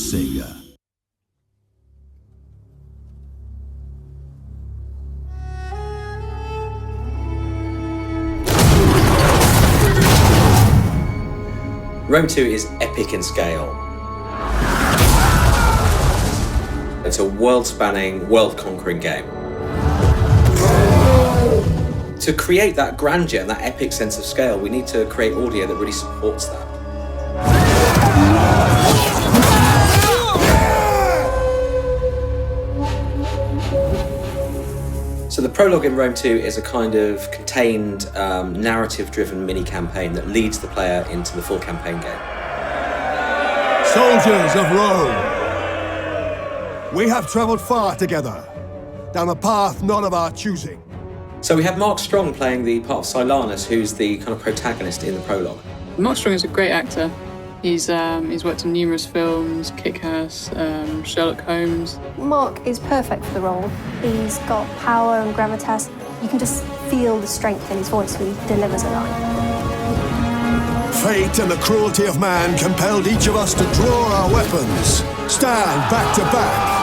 SEGA. Rome 2 is epic in scale. It's a world-spanning, world-conquering game. To create that grandeur and that epic sense of scale, we need to create audio that really supports that. So the prologue in Rome 2 is a kind of contained, narrative-driven mini-campaign that leads the player into the full campaign game. Soldiers of Rome, we have travelled far together, down a path not of our choosing. So we have Mark Strong playing the part of Silanus, who's the kind of protagonist in the prologue. Mark Strong is a great actor. He's worked in numerous films, Kick-Ass, Sherlock Holmes. Mark is perfect for the role. He's got power and gravitas. You can just feel the strength in his voice when he delivers a line. Fate and the cruelty of man compelled each of us to draw our weapons, stand back to back,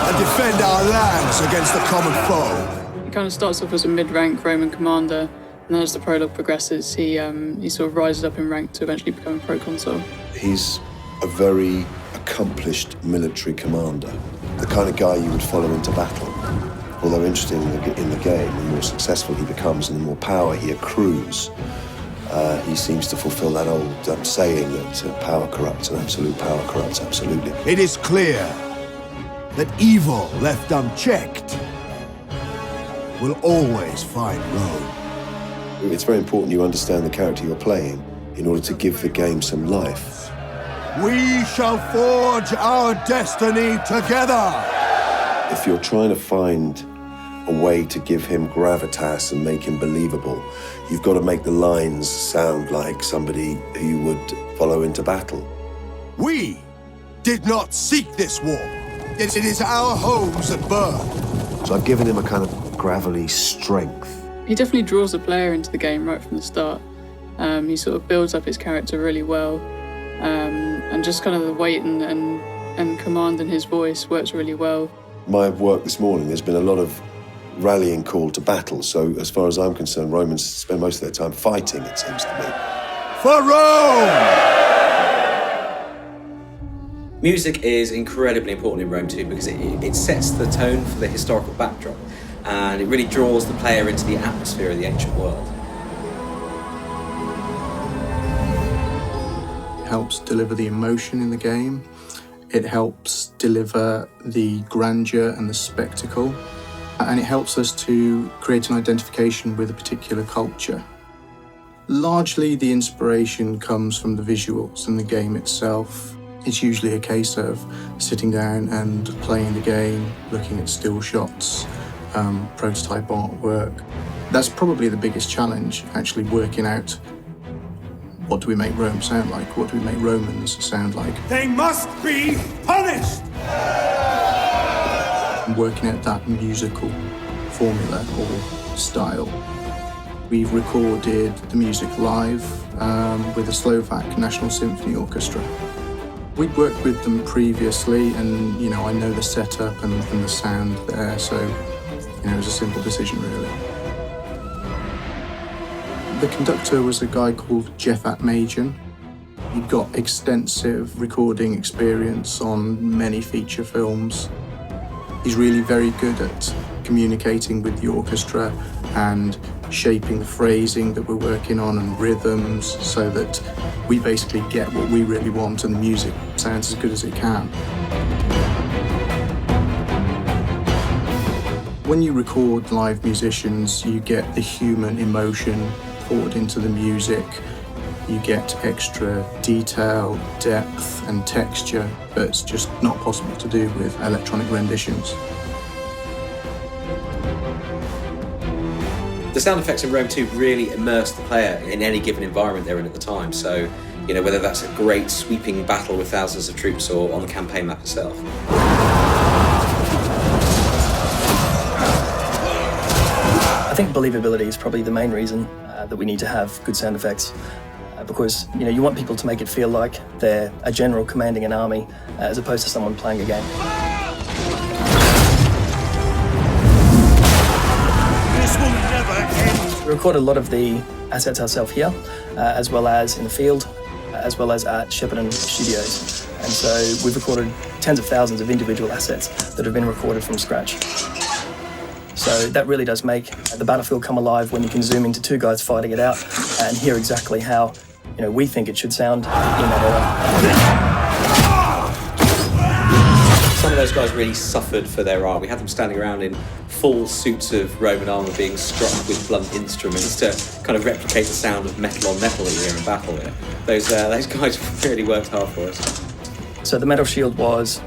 and defend our lands against the common foe. He kind of starts off as a mid-rank Roman commander, and then as the prologue progresses, he sort of rises up in rank to eventually become a proconsul. He's a very accomplished military commander, the kind of guy you would follow into battle. Although interesting in the game, the more successful he becomes and the more power he accrues, he seems to fulfill that old saying that power corrupts and absolute power corrupts absolutely. It is clear that evil left unchecked will always find Rome. It's very important you understand the character you're playing in order to give the game some life. We shall forge our destiny together! If you're trying to find a way to give him gravitas and make him believable, you've got to make the lines sound like somebody who you would follow into battle. We did not seek this war. It is our homes that burn. So I've given him a kind of gravelly strength. He definitely draws the player into the game right from the start. He sort of builds up his character really well, and just kind of the weight and command in his voice works really well. My work this morning, there's been a lot of rallying call to battle, so as far as I'm concerned, Romans spend most of their time fighting, it seems to me. For Rome! Music is incredibly important in Rome 2 because it sets the tone for the historical backdrop, and it really draws the player into the atmosphere of the ancient world. It helps deliver the emotion in the game. It helps deliver the grandeur and the spectacle. And it helps us to create an identification with a particular culture. Largely, the inspiration comes from the visuals and the game itself. It's usually a case of sitting down and playing the game, looking at still shots, prototype artwork. That's probably the biggest challenge, actually working out what do we make Rome sound like, what do we make Romans sound like. They must be punished! And working out that musical formula or style. We've recorded the music live with the Slovak National Symphony Orchestra. We'd worked with them previously, and I know the setup and the sound there, so it was a simple decision really. The conductor was a guy called Jeff Atmajian. He'd got extensive recording experience on many feature films. He's really very good at communicating with the orchestra and shaping the phrasing that we're working on and rhythms so that we basically get what we really want and the music sounds as good as it can. When you record live musicians, you get the human emotion poured into the music. You get extra detail, depth and texture that's just not possible to do with electronic renditions. The sound effects in Rome 2 really immerse the player in any given environment they're in at the time. So, whether that's a great sweeping battle with thousands of troops or on the campaign map itself. I think believability is probably the main reason that we need to have good sound effects. because you want people to make it feel like they're a general commanding an army as opposed to someone playing a game. This will never end. We recorded a lot of the assets ourselves here, as well as in the field, as well as at Shepparton Studios. And so we've recorded tens of thousands of individual assets that have been recorded from scratch. So that really does make the battlefield come alive when you can zoom into two guys fighting it out and hear exactly how we think it should sound in that era. Some of those guys really suffered for their art. We had them standing around in full suits of Roman armour being struck with blunt instruments to kind of replicate the sound of metal on metal that you hear in battle. Those guys really worked hard for us. So the metal shield was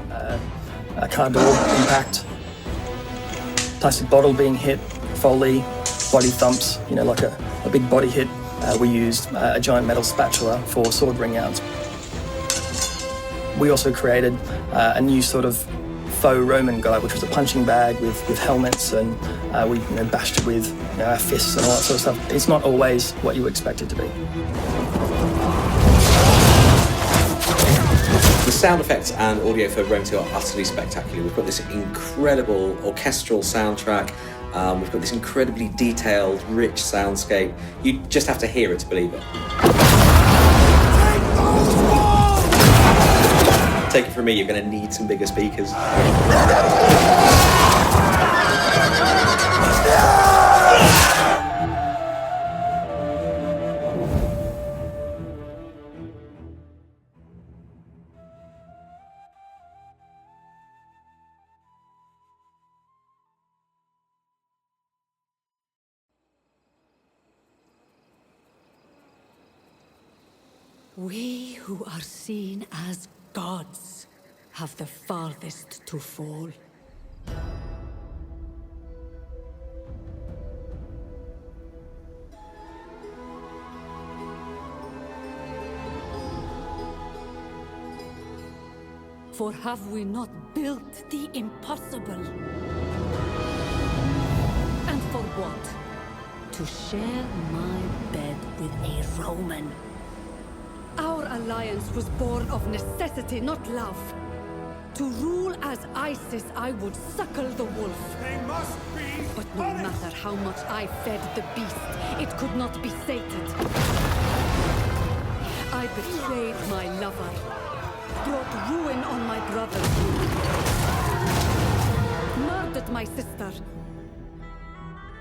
a car door impact, plastic bottle being hit, foley, body thumps, like a big body hit. We used a giant metal spatula for sword ring outs. We also created a new sort of faux Roman guy, which was a punching bag with helmets, and we bashed it with our fists and all that sort of stuff. It's not always what you expect it to be. The sound effects and audio for Rome 2 are utterly spectacular. We've got this incredible orchestral soundtrack. We've got this incredibly detailed, rich soundscape. You just have to hear it to believe it. Take it from me, you're going to need some bigger speakers. We who are seen as gods have the farthest to fall. For have we not built the impossible? And for what? To share my bed with a Roman. Our alliance was born of necessity, not love. To rule as Isis, I would suckle the wolf. They must be But no matter how much I fed the beast, it could not be sated. I betrayed my lover, brought ruin on my brothers, murdered my sister.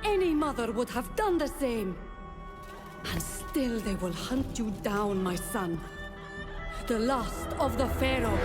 Any mother would have done the same. And still they will hunt you down, my son. The last of the Pharaoh.